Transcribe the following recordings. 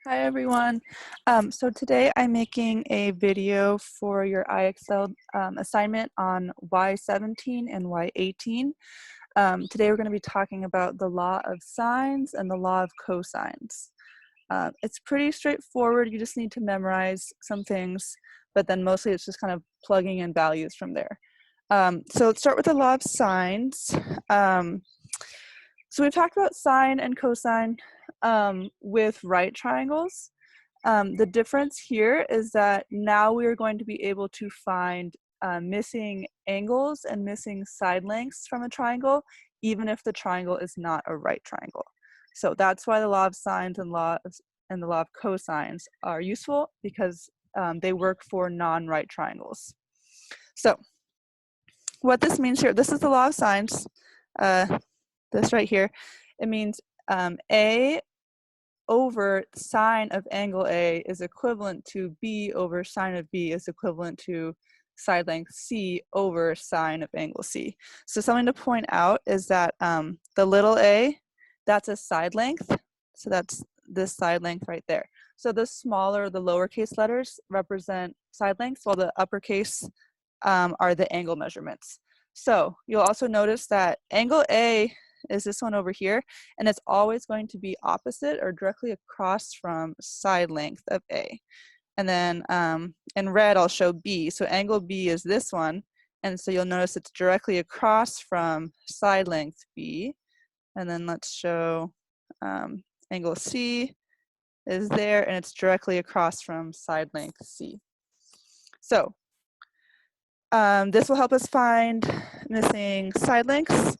Hi everyone. So today I'm making a video for your IXL assignment on Y17 and Y18. Today we're going to be talking about the law of sines and the law of cosines. It's pretty straightforward. You just need to memorize some things, but then mostly it's just kind of plugging in values from there. So let's start with the law of sines. So we've talked about sine and cosine with right triangles. The difference here is that now we are going to be able to find missing angles and missing side lengths from a triangle, even if the triangle is not a right triangle. So that's why the law of sines and the law of cosines are useful, because they work for non-right triangles. So what this means here, this is the law of sines. This right here, it means A over sine of angle A is equivalent to B over sine of B is equivalent to side length C over sine of angle C. So something to point out is that the little a, that's a side length. So that's this side length right there. So the smaller, the lowercase letters represent side lengths, while the uppercase are the angle measurements. So you'll also notice that angle A is this one over here, and it's always going to be opposite or directly across from side length of A. And then in red, I'll show B. So angle B is this one, and so you'll notice it's directly across from side length B. And then let's show angle C is there, and it's directly across from side length C. So this will help us find missing side lengths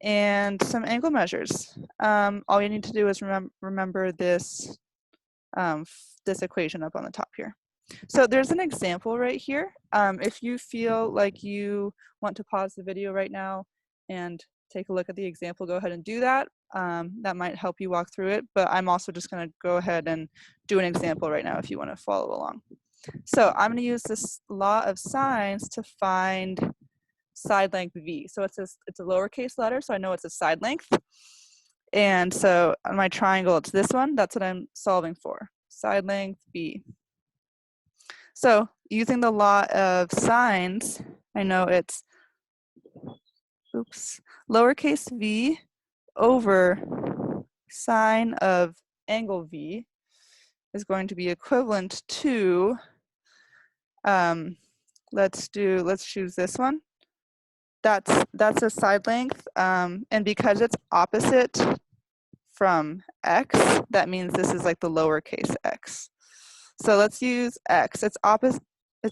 and some angle measures. All you need to do is remember this, this equation up on the top here. So there's an example right here. If you feel like you want to pause the video right now and take a look at the example, go ahead and do that. That might help you walk through it, but I'm also just going to go ahead and do an example right now if you want to follow along. So I'm going to use this law of sines to find side length V. So it's a lowercase letter, so I know it's a side length. And so on my triangle, it's this one. That's what I'm solving for, side length B. So using the law of sines, I know it's, lowercase v over sine of angle V is going to be equivalent to, let's choose this one. That's a side length, and because it's opposite from x, that means this is like the lowercase x. So let's use x. It's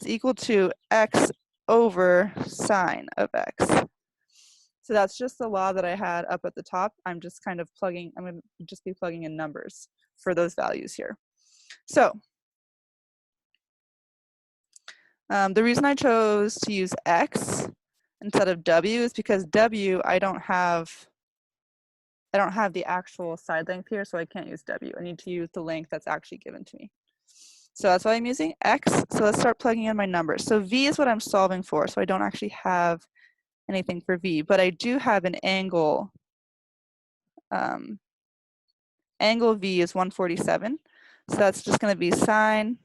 equal to x over sine of x. So that's just the law that I had up at the top. I'm just kind of I'm going to just be plugging in numbers for those values here. So the reason I chose to use x instead of w is because w, I don't have the actual side length here, so I can't use w. I need to use the length that's actually given to me. So that's why I'm using x. So let's start plugging in my numbers. So v is what I'm solving for, so I don't actually have anything for v, but I do have an angle. Angle v is 147, so that's just going to be sine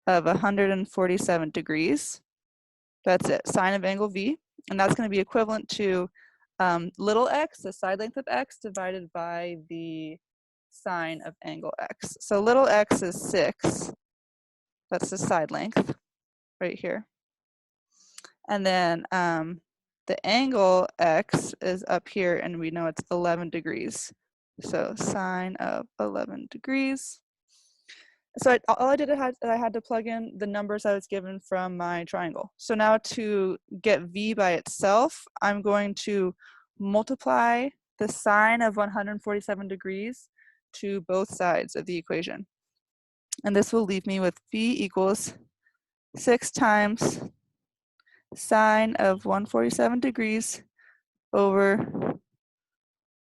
of 147 degrees. That's it, sine of angle v, and that's going to be equivalent to little x, the side length of x, divided by the sine of angle x. So little x is 6. That's the side length right here. And then the angle x is up here, and we know it's 11 degrees. So sine of 11 degrees. So all I did, I had to plug in the numbers I was given from my triangle. So now to get v by itself, I'm going to multiply the sine of 147 degrees to both sides of the equation. And this will leave me with v equals 6 times sine of 147 degrees over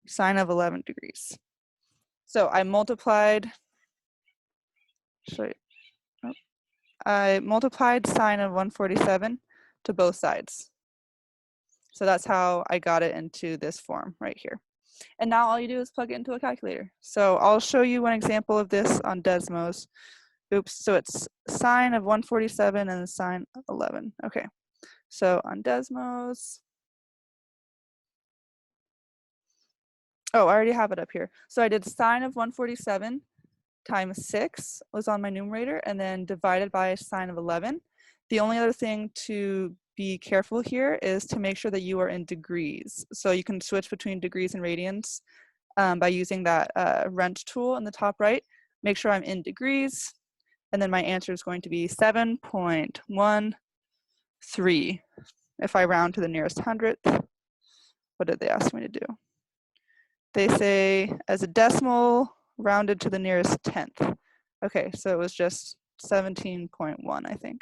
sine of 11 degrees. So I multiplied sine of 147 to both sides. So that's how I got it into this form right here. And now all you do is plug it into a calculator. So I'll show you one example of this on Desmos. Oops, so it's sine of 147 and sine of 11. Okay, so on Desmos, oh, I already have it up here. So I did sine of 147 times 6 was on my numerator, and then divided by sine of 11. The only other thing to be careful here is to make sure that you are in degrees. So you can switch between degrees and radians by using that wrench tool in the top right. Make sure I'm in degrees, and then my answer is going to be 7.13. If I round to the nearest hundredth, what did they ask me to do? They say as a decimal rounded to the nearest tenth. Okay, so it was just 17.1, I think,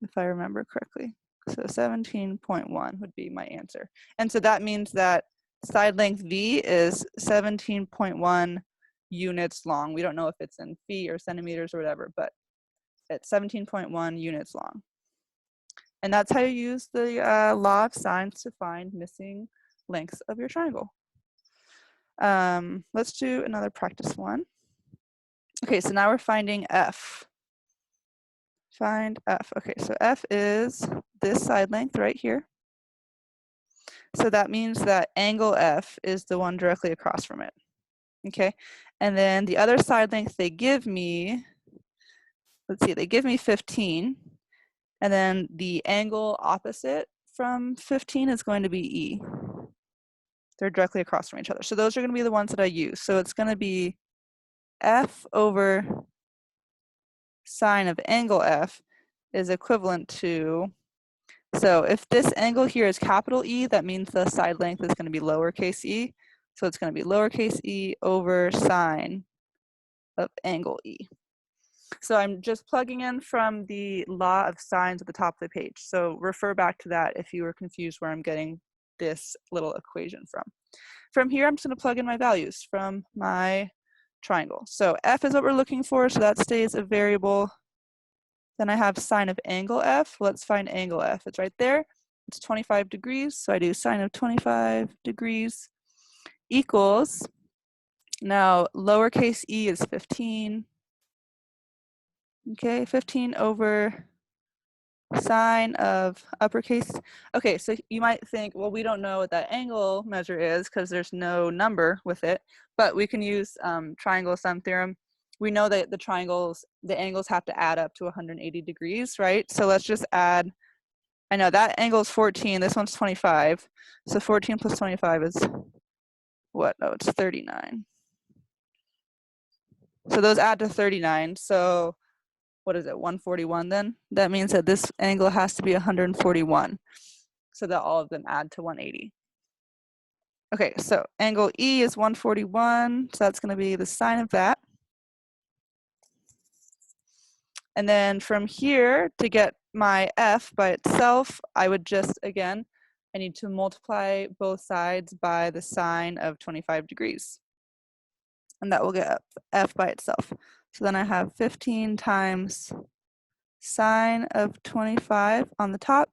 if I remember correctly. So 17.1 would be my answer. And so that means that side length V is 17.1 units long. We don't know if it's in feet or centimeters or whatever, but it's 17.1 units long. And that's how you use the law of sines to find missing lengths of your triangle. Let's do another practice one. Okay, so now we're finding F. Find F. Okay, so F is this side length right here. So that means that angle F is the one directly across from it. Okay, and then the other side length they give me, let's see, they give me 15. And then the angle opposite from 15 is going to be E. They're directly across from each other. So those are going to be the ones that I use. So it's going to be F over sine of angle F is equivalent to, so if this angle here is capital E, that means the side length is going to be lowercase e. So it's going to be lowercase e over sine of angle E. So I'm just plugging in from the law of sines at the top of the page. So refer back to that if you were confused where I'm getting this little equation from. From here, I'm just going to plug in my values from my triangle. So F is what we're looking for, so that stays a variable. Then I have sine of angle F. Let's find angle F. It's right there. It's 25 degrees, so I do sine of 25 degrees equals, now lowercase e is 15. Okay, 15 over sine of uppercase. Okay, so you might think, well, we don't know what that angle measure is because there's no number with it, but we can use triangle sum theorem. We know that the angles have to add up to 180 degrees, right? So let's just add, I know that angle is 14, this one's 25. So 14 plus 25 is what? Oh, it's 39. So those add to 39. So what is it, 141 then? That means that this angle has to be 141 so that all of them add to 180. Okay, so angle E is 141, so that's going to be the sine of that. And then from here, to get my F by itself, I would just, again, I need to multiply both sides by the sine of 25 degrees. And that will get F by itself. So then I have 15 times sine of 25 on the top,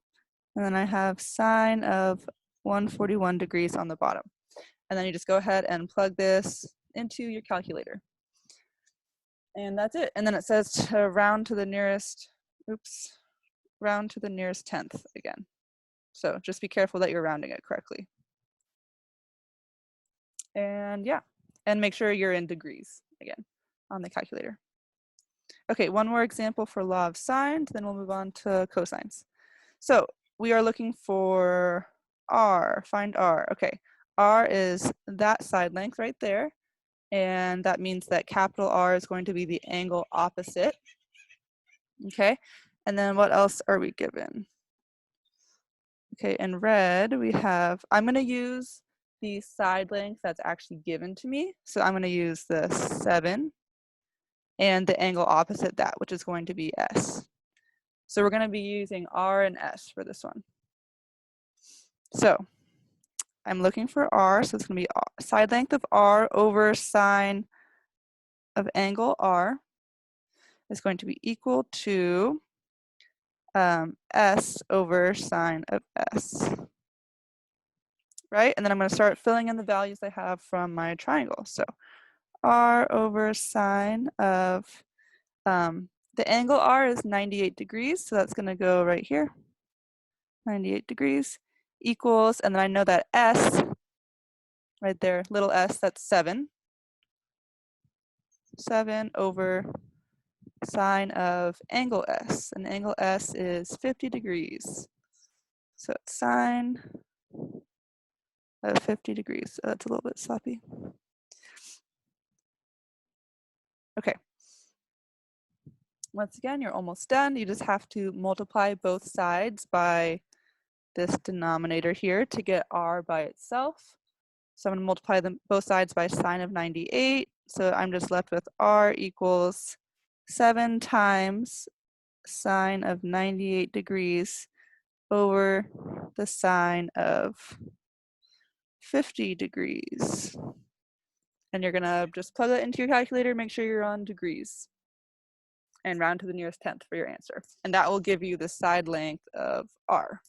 and then I have sine of 141 degrees on the bottom. And then you just go ahead and plug this into your calculator. And that's it. And then it says to round to the nearest, round to the nearest tenth again. So just be careful that you're rounding it correctly. And yeah, and make sure you're in degrees again on the calculator. Okay, one more example for law of sines, then we'll move on to cosines. So we are looking for R, find R. Okay, R is that side length right there. And that means that capital R is going to be the angle opposite. Okay, and then what else are we given? Okay, in red we have, I'm going to use the side length that's actually given to me. So I'm going to use the 7 and the angle opposite that, which is going to be S. So we're going to be using R and S for this one. So I'm looking for R, so it's going to be side length of R over sine of angle R is going to be equal to S over sine of S. right? And then I'm going to start filling in the values I have from my triangle. So r over sine of, the angle r is 98 degrees, so that's going to go right here, 98 degrees, equals, and then I know that s, right there, little s, that's 7. 7 over sine of angle s, and angle s is 50 degrees. So it's sine of 50 degrees. So that's a little bit sloppy. Okay. Once again, you're almost done. You just have to multiply both sides by this denominator here to get r by itself. So I'm going to multiply them both sides by sine of 98. So I'm just left with r equals 7 times sine of 98 degrees over the sine of 50 degrees. And you're going to just plug that into your calculator, make sure you're on degrees, and round to the nearest tenth for your answer. And that will give you the side length of r.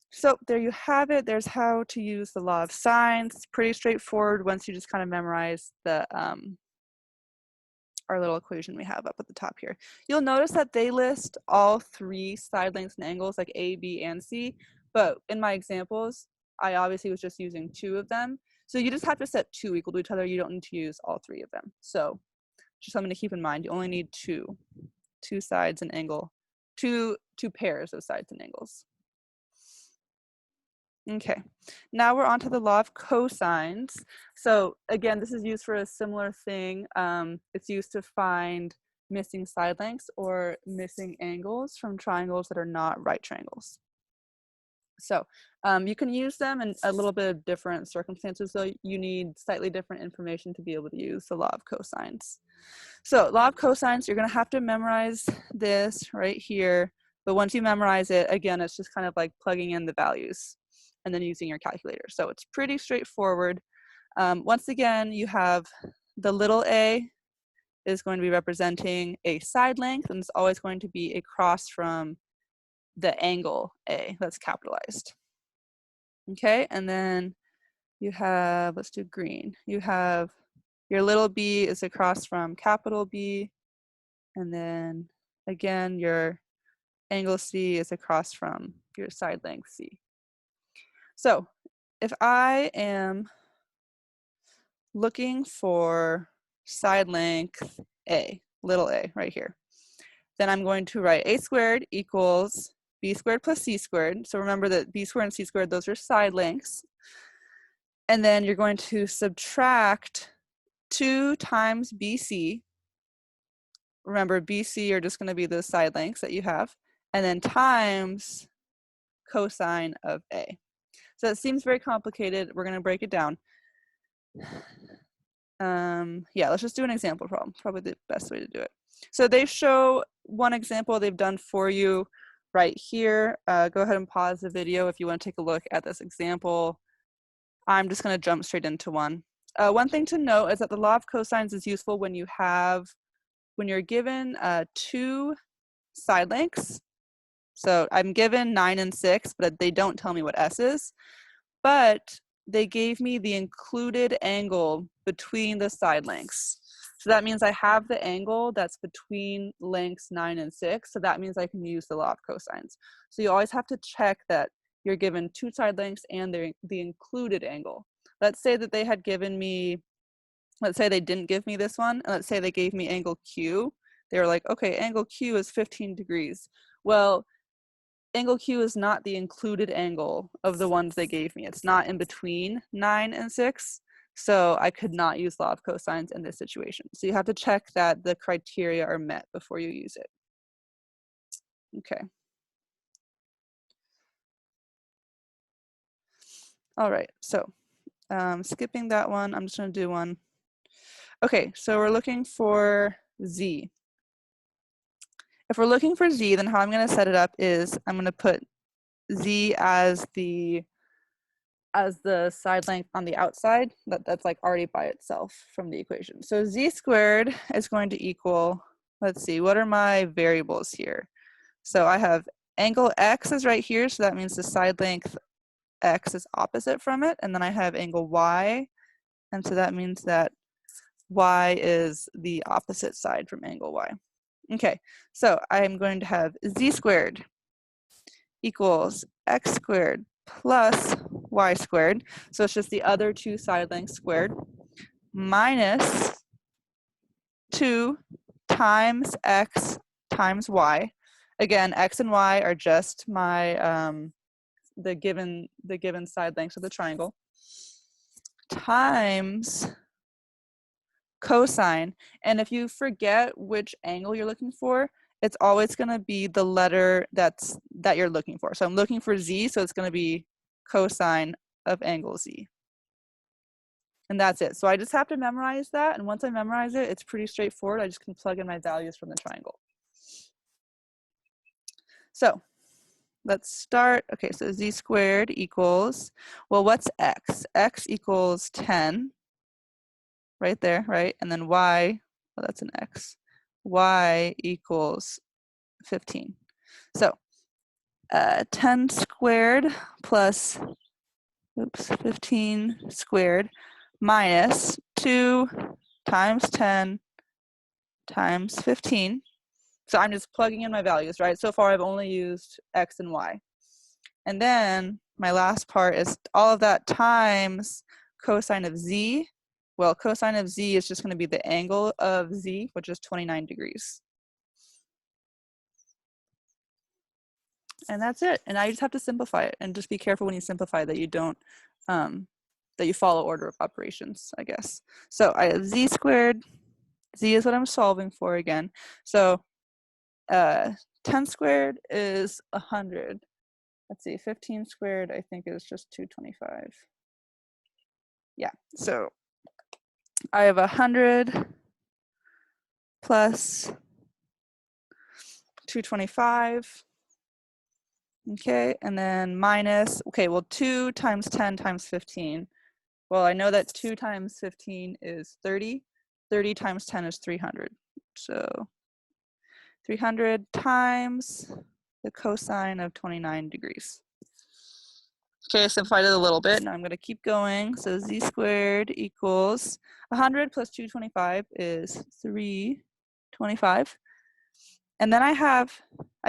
So there you have it. There's how to use the law of sines. It's pretty straightforward once you just kind of memorize the our little equation we have up at the top here. You'll notice that they list all 3 side lengths and angles, like A, B, and C, but in my examples, I obviously was just using 2 of them. So you just have to set 2 equal to each other. You don't need to use all 3 of them. So just something to keep in mind. You only need 2 sides and angle, two pairs of sides and angles. Okay, now we're on to the law of cosines. So again, this is used for a similar thing. It's used to find missing side lengths or missing angles from triangles that are not right triangles. So you can use them in a little bit of different circumstances, though you need slightly different information to be able to use the law of cosines. So law of cosines, you're going to have to memorize this right here. But once you memorize it, again, it's just kind of like plugging in the values and then using your calculator. So it's pretty straightforward. Once again, you have the little a is going to be representing a side length, and it's always going to be across from the angle a that's capitalized. Okay, and then you have, let's do green. You have your little b is across from capital B, and then again, your angle C is across from your side length C. So if I am looking for side length A, little a right here, then I'm going to write a squared equals b squared plus c squared. So remember that b squared and c squared, those are side lengths. And then you're going to subtract 2 times bc. Remember, bc are just going to be the side lengths that you have, and then times cosine of a. So it seems very complicated. We're going to break it down. Yeah, let's just do an example problem. Probably the best way to do it. So they show one example they've done for you right here. Go ahead and pause the video if you want to take a look at this example. I'm just going to jump straight into one. One thing to note is that the law of cosines is useful when you're given 2 side lengths. So I'm given 9 and 6, but they don't tell me what s is. But they gave me the included angle between the side lengths. So that means I have the angle that's between lengths 9 and 6. So that means I can use the law of cosines. So you always have to check that you're given 2 side lengths and the included angle. Let's say that they had given me, let's say they didn't give me this one, and let's say they gave me angle Q. They were like, okay, angle Q is 15 degrees. Well, angle Q is not the included angle of the ones they gave me. It's not in between 9 and 6. So I could not use law of cosines in this situation. So you have to check that the criteria are met before you use it. Okay. All right, so skipping that one, I'm just gonna do one. Okay, so we're looking for Z. If we're looking for Z, then how I'm gonna set it up is I'm gonna put Z as the side length on the outside, that's like already by itself from the equation. So Z squared is going to equal, let's see, what are my variables here? So I have angle X is right here, so that means the side length x is opposite from it, and then I have angle y, and so that means that y is the opposite side from angle y. Okay, so I'm going to have z squared equals x squared plus y squared, so it's just the other two side lengths squared, minus 2 times x times y. Again, x and y are just my the given side lengths of the triangle, times cosine. And if you forget which angle you're looking for, it's always going to be the letter that you're looking for. So I'm looking for z, so it's going to be cosine of angle z. And that's it. So I just have to memorize that. And once I memorize it, it's pretty straightforward. I just can plug in my values from the triangle. So let's start. Okay, so z squared equals, well, what's x? X equals 10, right there, right? And then y, well, that's an x. Y equals 15. So 10 squared plus, oops, 15 squared minus 2 times 10 times 15. So I'm just plugging in my values, right? So far I've only used x and y. And then my last part is all of that times cosine of z. Well, cosine of z is just going to be the angle of z, which is 29 degrees. And that's it. And I just have to simplify it, and just be careful when you simplify that you don't, that you follow order of operations, I guess. So I have z squared. Z is what I'm solving for again. So 10 squared is 100. Let's see, 15 squared I think is just 225. Yeah, so I have 100 plus 225. Okay, and then minus, okay, well 2 times 10 times 15. Well, I know that 2 times 15 is 30. 30 times 10 is 300. So 300 times the cosine of 29 degrees. Okay, I simplified it a little bit. Now I'm going to keep going. So z squared equals 100 plus 225 is 325. And then I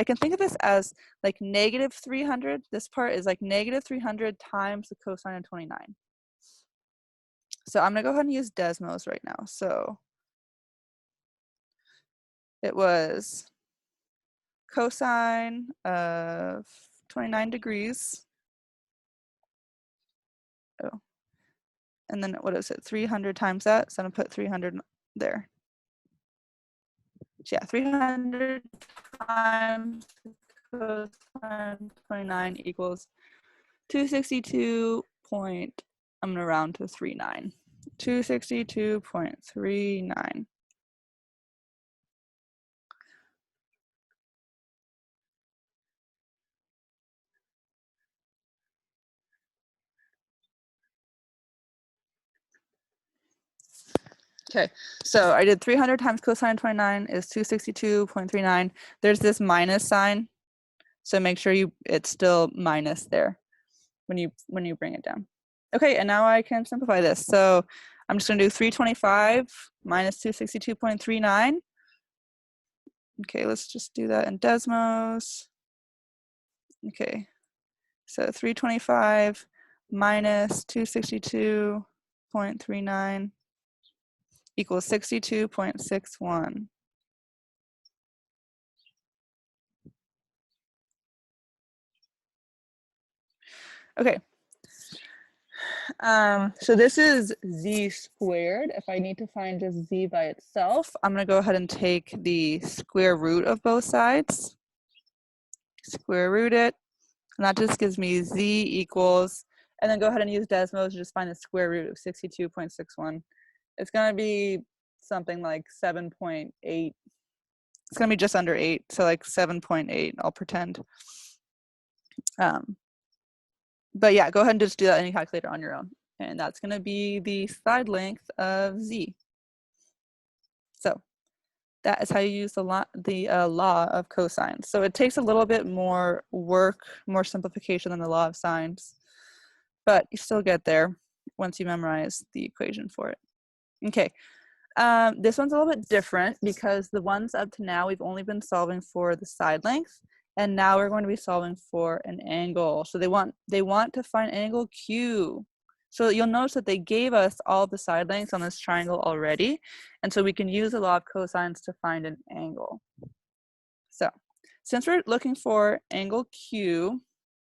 can think of this as like negative 300. This part is like negative 300 times the cosine of 29. So I'm going to go ahead and use Desmos right now. So it was cosine of 29 degrees. Oh, and then what is it? 300 times that. So I'm going to put 300 there. Yeah, 300 times cosine 29 equals 262 point, I'm going to round to 39. 262.39. Okay, so I did 300 times cosine 29 is 262.39. There's this minus sign, so make sure it's still minus there when you bring it down. Okay, and now I can simplify this. So I'm just going to do 325 minus 262.39. Okay, let's just do that in Desmos. Okay, so 325 minus 262.39 equals 62.61. Okay. So this is z squared. If I need to find just z by itself, I'm going to go ahead and take the square root of both sides. Square root it. And that just gives me z equals, and then go ahead and use Desmos to just find the square root of 62.61. It's going to be something like 7.8. It's going to be just under 8, so like 7.8, I'll pretend. But yeah, go ahead and just do that in your calculator on your own. And that's going to be the side length of z. So that is how you use the law of cosines. So it takes a little bit more work, more simplification than the law of sines. but you still get there once you memorize the equation for it. Okay, this one's a little bit different because the ones up to now we've only been solving for the side length, and now we're going to be solving for an angle. So they want to find angle Q. So you'll notice that they gave us all the side lengths on this triangle already, and so we can use the law of cosines to find an angle. So since we're looking for angle Q,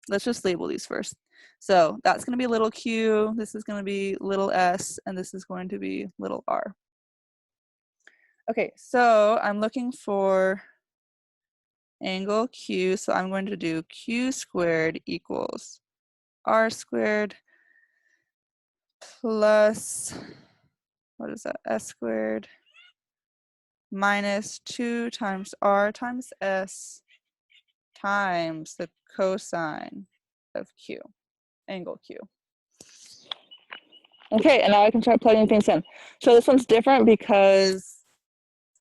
let's just label these first. So that's going to be little q, this is going to be little s, and this is going to be little r. Okay, so I'm looking for angle Q, so I'm going to do Q squared equals R squared plus, what is that, S squared minus 2 times R times S times the cosine of Q, angle Q. Okay, and now I can start plugging things in. So this one's different because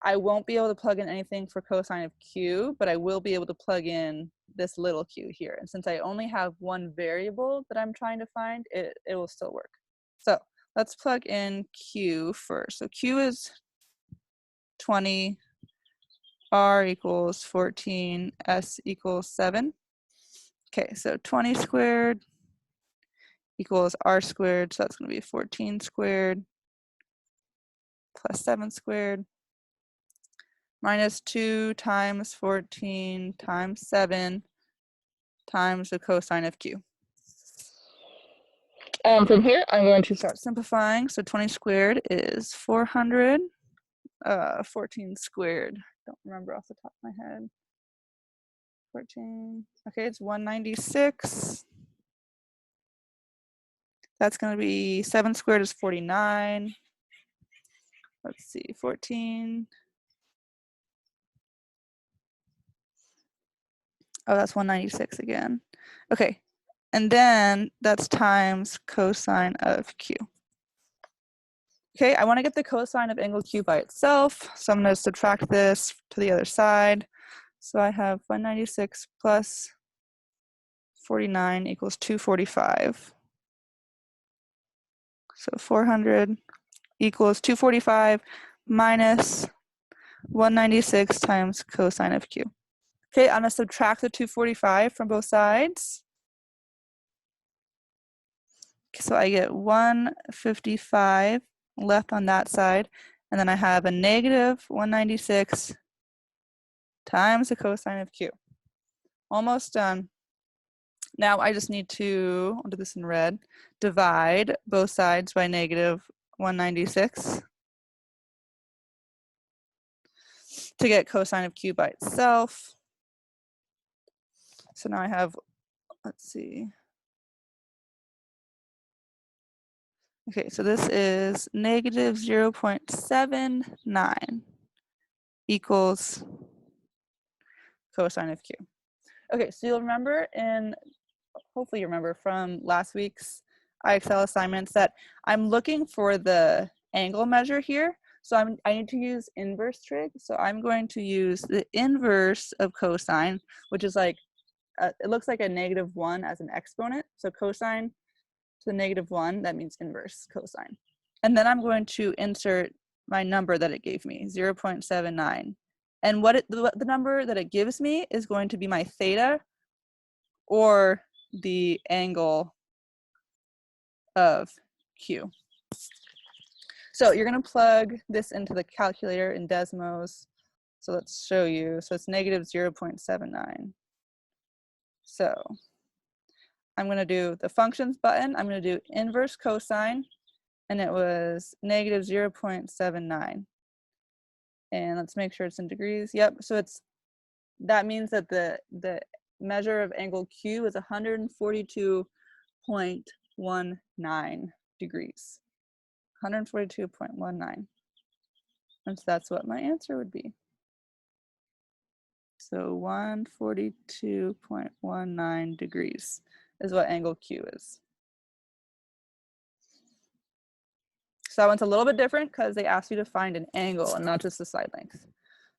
I won't be able to plug in anything for cosine of Q, but I will be able to plug in this little q here. And since I only have one variable that I'm trying to find, it will still work. So let's plug in Q first. So Q is 20, R equals 14, S equals 7. Okay, so 20 squared equals R squared, so that's going to be 14 squared plus 7 squared minus 2 times 14 times 7 times the cosine of Q. From here, I'm going to start simplifying. So 20 squared is 400. 14 squared, don't remember off the top of my head. 14, okay, it's 196. That's going to be 7 squared is 49. Let's see, 14. Oh, that's 196 again. Okay, and then that's times cosine of Q. Okay, I want to get the cosine of angle Q by itself, so I'm going to subtract this to the other side. So I have 196 plus 49 equals 245. So 400 equals 245 minus 196 times cosine of Q. Okay, I'm going to subtract the 245 from both sides. So I get 155 left on that side, and then I have a negative 196 times the cosine of Q. Almost done. Now I just need to, I'll do this in red, divide both sides by negative 196 to get cosine of Q by itself. So now I have, let's see. Okay, so this is negative 0.79 equals cosine of Q. Okay, so you'll remember hopefully you remember from last week's IXL assignments that I'm looking for the angle measure here. So I need to use inverse trig. So I'm going to use the inverse of cosine, which is like, it looks like a -1 as an exponent. So cosine to the -1, that means inverse cosine. And then I'm going to insert my number that it gave me, 0.79. And the number that it gives me is going to be my theta, or the angle of Q. So you're going to plug this into the calculator in Desmos. So let's show you. So it's negative 0.79. So I'm going to do the functions button. I'm going to do inverse cosine, and it was negative 0.79. And let's make sure it's in degrees. Yep. So that means that the measure of angle Q is 142.19 degrees. 142.19. And so that's what my answer would be. So 142.19 degrees is what angle Q is. So that one's a little bit different because they asked you to find an angle and not just the side length.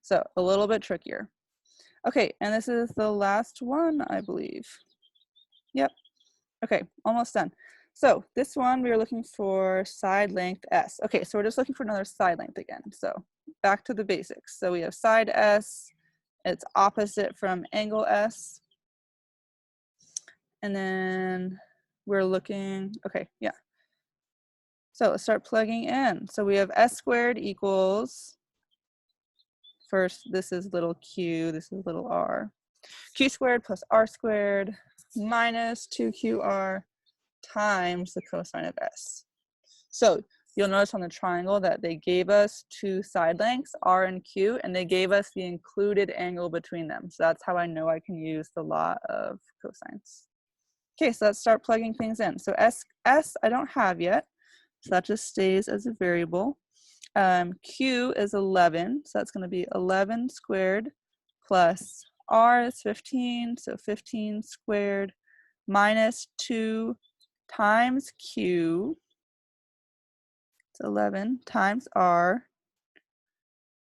So a little bit trickier. Okay, and this is the last one, I believe. Yep. Okay, almost done. So this one, we are looking for side length S. Okay, so we're just looking for another side length again. So back to the basics. So we have side S, it's opposite from angle S. And then we're looking, okay, yeah. So let's start plugging in. So we have S squared equals, first, this is little q, this is little r. Q squared plus r squared minus 2qr times the cosine of S. So you'll notice on the triangle that they gave us two side lengths, r and q, and they gave us the included angle between them. So that's how I know I can use the law of cosines. Okay, so let's start plugging things in. So S I don't have yet, so that just stays as a variable. Q is 11, so that's going to be 11 squared plus r is 15, so 15 squared minus 2 times q, it's 11 times r,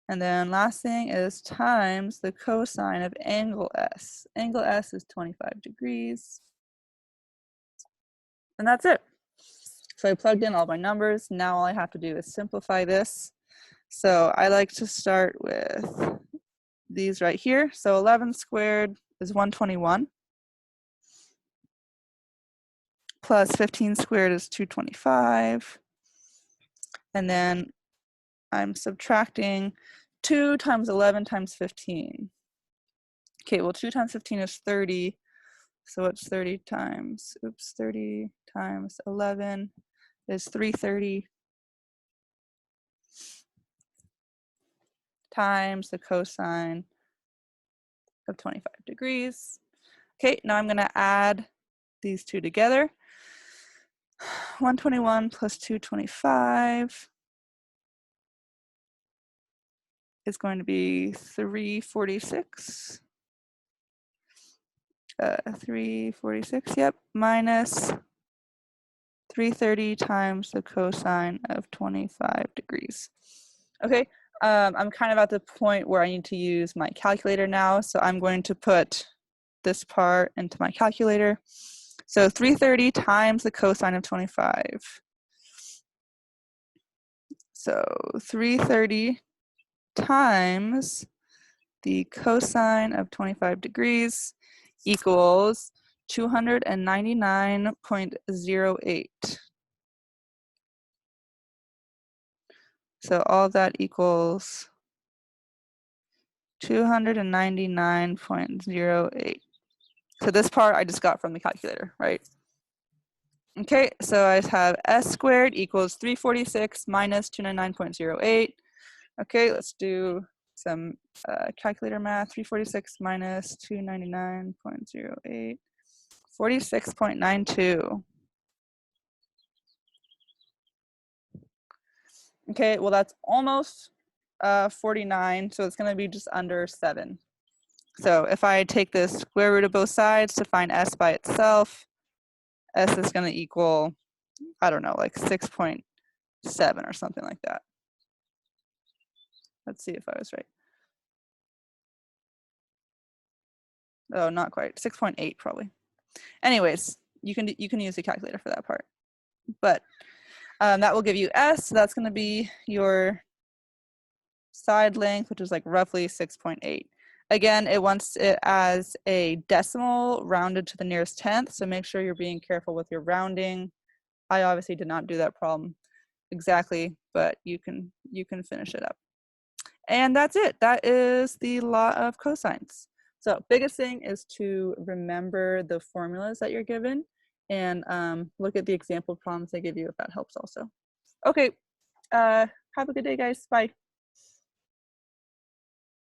and then last thing is times the cosine of angle S. Angle S is 25 degrees, and that's it. So I plugged in all my numbers. Now all I have to do is simplify this. So I like to start with these right here. So 11 squared is 121. Plus 15 squared is 225. And then I'm subtracting 2 times 11 times 15. Okay, well 2 times 15 is 30. So it's 30 times 11 is 330 times the cosine of 25 degrees. Okay, now I'm going to add these two together. 121 plus 225 is going to be 346. 346, yep, minus 330 times the cosine of 25 degrees. Okay, I'm kind of at the point where I need to use my calculator now, so I'm going to put this part into my calculator. So 330 times the cosine of 25. So 330 times the cosine of 25 degrees equals 299.08. So all of that equals 299.08. So this part I just got from the calculator, right? Okay, so I have S squared equals 346 minus 299.08. Okay, let's do some calculator math. 346 minus 299.08, 46.92. Okay, well that's almost 49, so it's gonna be just under 7. So if I take the square root of both sides to find S by itself, S is gonna equal, I don't know, like 6.7 or something like that. Let's see if I was right. Oh, not quite, 6.8 probably. Anyways, you can use the calculator for that part. But that will give you S, so that's gonna be your side length, which is like roughly 6.8. Again, it wants it as a decimal rounded to the nearest tenth, so make sure you're being careful with your rounding. I obviously did not do that problem exactly, but you can finish it up. And that's it. That is the law of cosines. So biggest thing is to remember the formulas that you're given and look at the example problems they give you if that helps also. Okay, have a good day, guys. Bye.